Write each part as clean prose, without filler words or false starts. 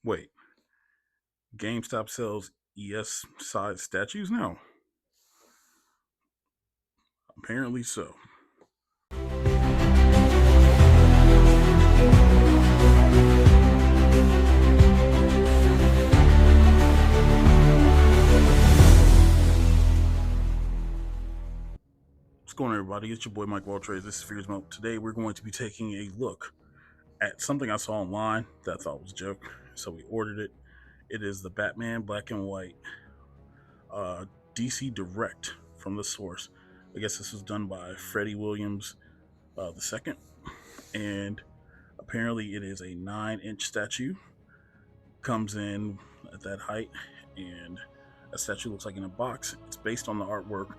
Wait, GameStop sells ES size statues now? Apparently so. What's going on, everybody? It's your boy Mike Waltrades. This is FiguresMOAT. Today we're going to be taking a look at something I saw online that I thought was a joke, so we ordered it. It is the Batman Black and White DC Direct from the source. I guess this was done by Freddie Williams II, and apparently it is a 9-inch statue. Comes in at that height, and a statue looks like in a box. It's based on the artwork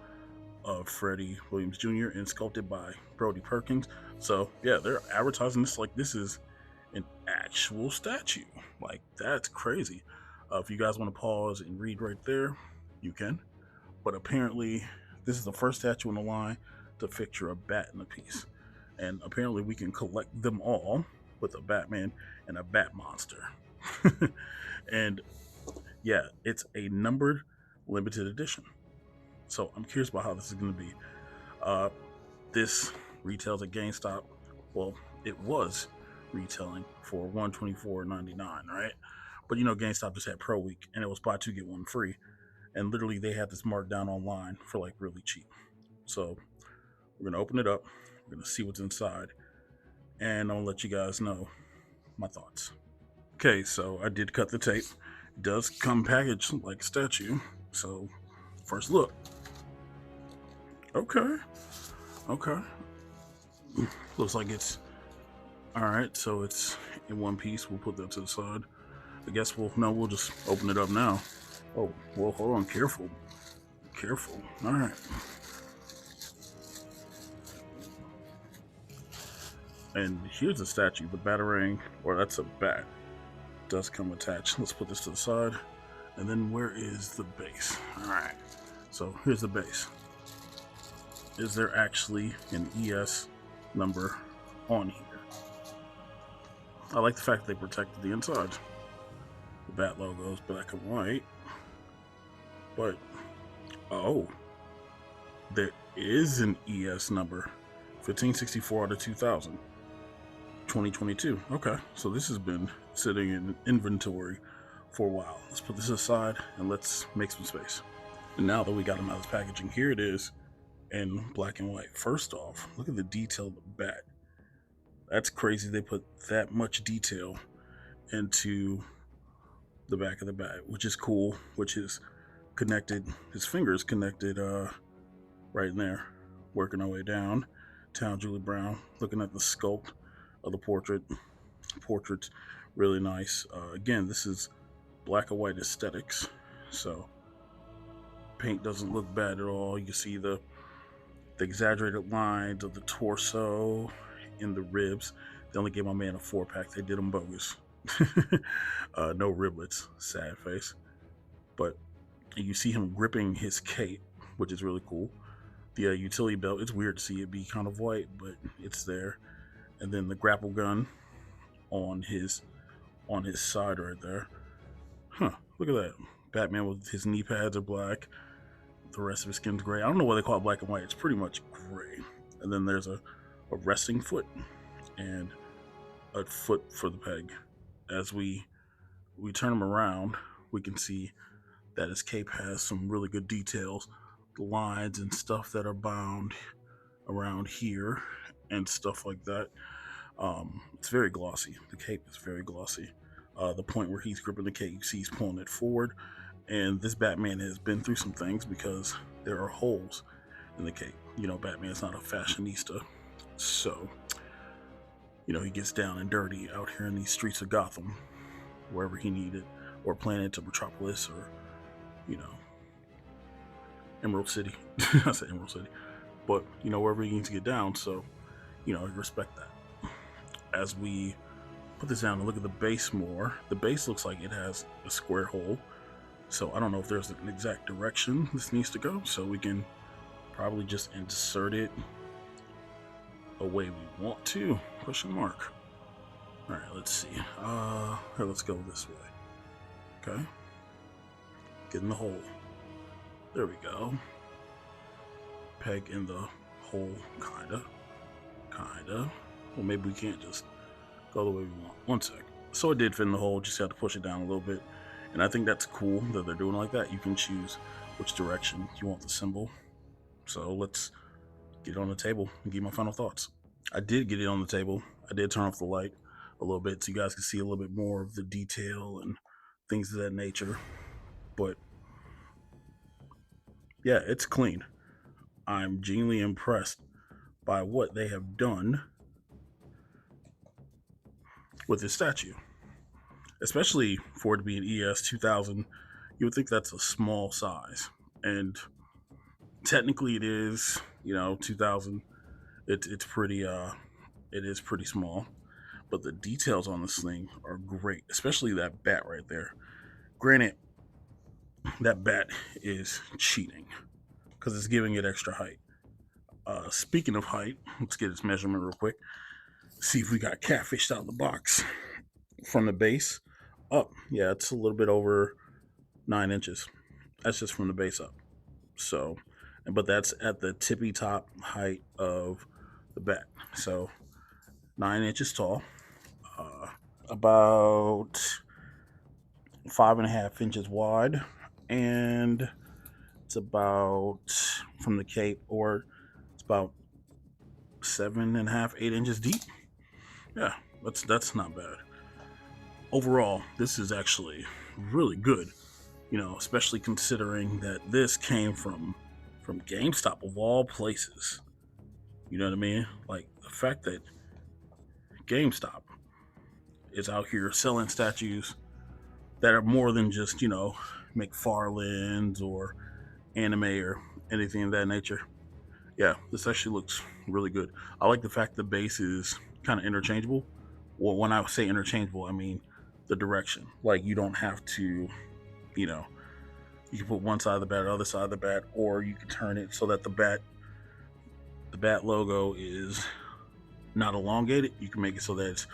of Freddie Williams Jr. and sculpted by Brody Perkins. So yeah, they're advertising this like this is an actual statue. Like, that's crazy. If you guys want to pause and read right there, you can. But apparently, this is the first statue in the line to feature a bat in the piece. And apparently, we can collect them all with a Batman and a Bat Monster. And yeah, it's a numbered limited edition. So I'm curious about how this is going to be. This retails at GameStop. Well, it was retailing for $124.99, right? But GameStop just had Pro Week, and it was buy two get one free, and literally they had this marked down online for like really cheap. So we're gonna open it up. We're gonna see what's inside, and I'll let you guys know my thoughts. Okay, so I did cut the tape. It does come packaged like a statue. So first look. Okay. Looks like it's all right. So it's in one piece. We'll put that to the side. I guess we'll just open it up now. Oh, well, hold on. Careful. All right. And here's the statue, the Batarang, or that's a bat. Does come attached. Let's put this to the side. And then where is the base? All right. So here's the base. Is there actually an ES number on here? I like the fact that they protected the inside. The bat logo is black and white. But, oh, there is an ES number. 1564 out of 2000. 2022. Okay, so this has been sitting in inventory for a while. Let's put this aside and let's make some space. And now that we got them out of this packaging, here it is in black and white. First off, look at the detail of the bat. That's crazy they put that much detail into the back of the bat, which is cool, which is connected, his fingers connected right in there, working our way down. Town Julie Brown, looking at the sculpt of the portrait. Portrait's really nice. Again, this is black and white aesthetics, so paint doesn't look bad at all. You see the exaggerated lines of the torso and the ribs. They only gave my man a 4-pack. They did them bogus. No riblets. Sad face. But you see him gripping his cape, which is really cool. The utility belt, it's weird to see it be kind of white, but it's there. And then the grapple gun on his side right there. Look at that. Batman with his knee pads are black. The rest of his skin's gray. I don't know why they call it black and white. It's pretty much gray. And then there's a resting foot and a foot for the peg. As we turn him around, we can see that his cape has some really good details, lines and stuff that are bound around here and stuff like that. It's very glossy. The cape is very glossy. The point where he's gripping the cape, you see he's pulling it forward. And this Batman has been through some things because there are holes in the cape. Batman's not a fashionista. So, he gets down and dirty out here in these streets of Gotham, wherever he needed, or Planet to Metropolis, or, Emerald City. I said Emerald City. But, wherever he needs to get down. So, I respect that. As we put this down and look at the base more, the base looks like it has a square hole. So I don't know if there's an exact direction this needs to go. So we can probably just insert it a way we want to, question mark. All right, let's see. Let's go this way. Okay. Get in the hole. There we go. Peg in the hole, kinda. Well, maybe we can't just go the way we want. One sec. So it did fit in the hole, just have to push it down a little bit. And I think that's cool that they're doing like that. You can choose which direction you want the symbol. So let's get it on the table and give my final thoughts. I did get it on the table. I did turn off the light a little bit so you guys can see a little bit more of the detail and things of that nature. But yeah, it's clean. I'm genuinely impressed by what they have done with this statue, especially for it to be an ES 2000. You would think that's a small size, and technically it is. 2000. It's pretty. It is pretty small, but the details on this thing are great, especially that bat right there. Granted, that bat is cheating because it's giving it extra height. Speaking of height, let's get its measurement real quick. See if we got catfished out of the box. From the base up, yeah, it's a little bit over 9 inches. That's just from the base up. So, but that's at the tippy top height of the bat. So 9 inches tall, about 5.5 inches wide, and it's about from the cape, or it's about 7.5, 8 inches deep. Yeah, that's not bad. Overall, this is actually really good. Especially considering that this came from GameStop of all places. You know what I mean? Like the fact that GameStop is out here selling statues that are more than just, McFarlane's or anime or anything of that nature. Yeah, this actually looks really good. I like the fact the base is kind of interchangeable. Well, when I say interchangeable, I mean the direction. Like you don't have to, you can put one side of the bat, the other side of the bat, or you can turn it so that the bat logo is not elongated. You can make it so that it's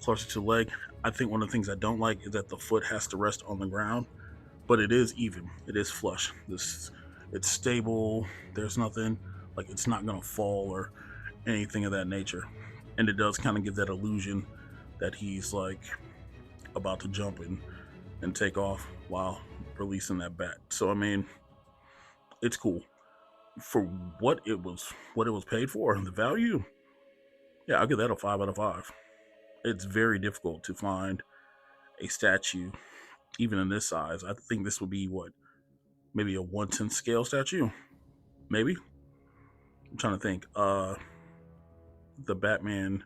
closer to the leg. I think one of the things I don't like is that the foot has to rest on the ground, but it is even. It is flush. It's stable. There's nothing like it's not gonna fall or anything of that nature, and it does kind of give that illusion that he's like about to jump and take off while releasing that bat. So I mean, it's cool for what it was paid for and the value. Yeah, I'll give that a 5 out of 5. It's very difficult to find a statue even in this size. I think this would be maybe a 1/10 scale statue. Maybe. I'm trying to think. The Batman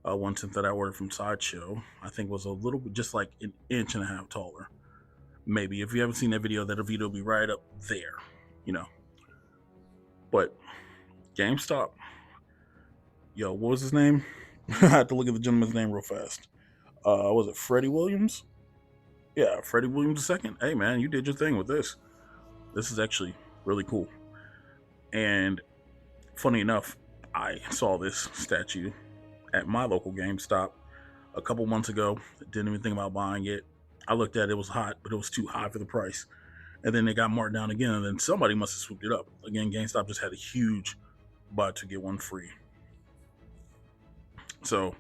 1/10 that I ordered from Sideshow, I think was a little bit just like an inch and a half taller. Maybe. If you haven't seen that video will be right up there. But GameStop, yo, what was his name? I had to look at the gentleman's name real fast. Was it Freddie Williams? Yeah, Freddie Williams II. Hey man, you did your thing with this. This is actually really cool. And funny enough, I saw this statue at my local GameStop a couple months ago. Didn't even think about buying it. I looked at it, it was hot, but it was too high for the price. And then they got marked down again, and then somebody must have swooped it up. Again, GameStop just had a huge buy to get one free. So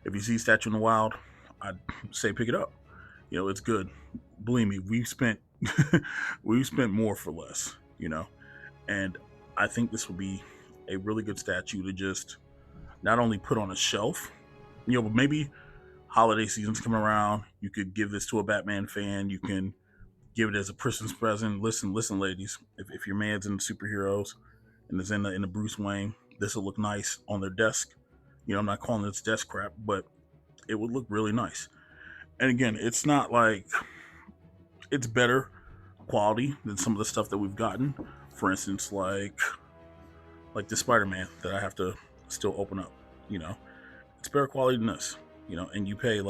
if you see statue in the wild, I'd say pick it up. It's good. Believe me, we've spent more for less, and I think this would be a really good statue to just not only put on a shelf, but maybe holiday season's coming around. You could give this to a Batman fan. You can give it as a Christmas present. Listen, ladies. If your man's into superheroes and is in the Bruce Wayne, this will look nice on their desk. I'm not calling this desk crap, but it would look really nice. And again, it's not like it's better quality than some of the stuff that we've gotten. For instance, like the Spider-Man that I have to still open up. It's better quality than this. And you pay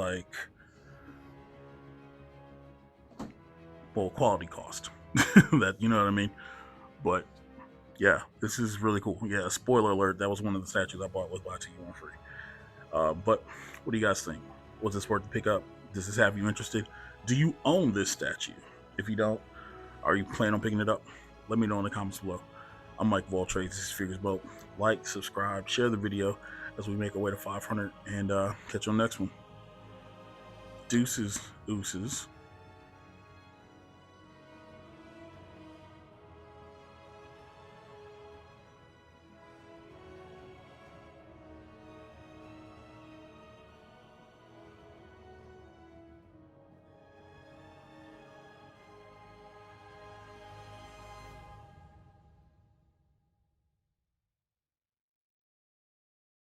quality cost. That what I mean. But yeah, this is really cool. Yeah, spoiler alert, that was one of the statues I bought with buy two get one free. But what do you guys think? Was this worth the pickup? Does this have you interested? Do you own this statue? If you don't, are you planning on picking it up? Let me know in the comments below. I'm Mike of All Trades. This is FiguresMOAT. Like, subscribe, share the video as we make our way to 500, and catch you on the next one. Deuces, ooses.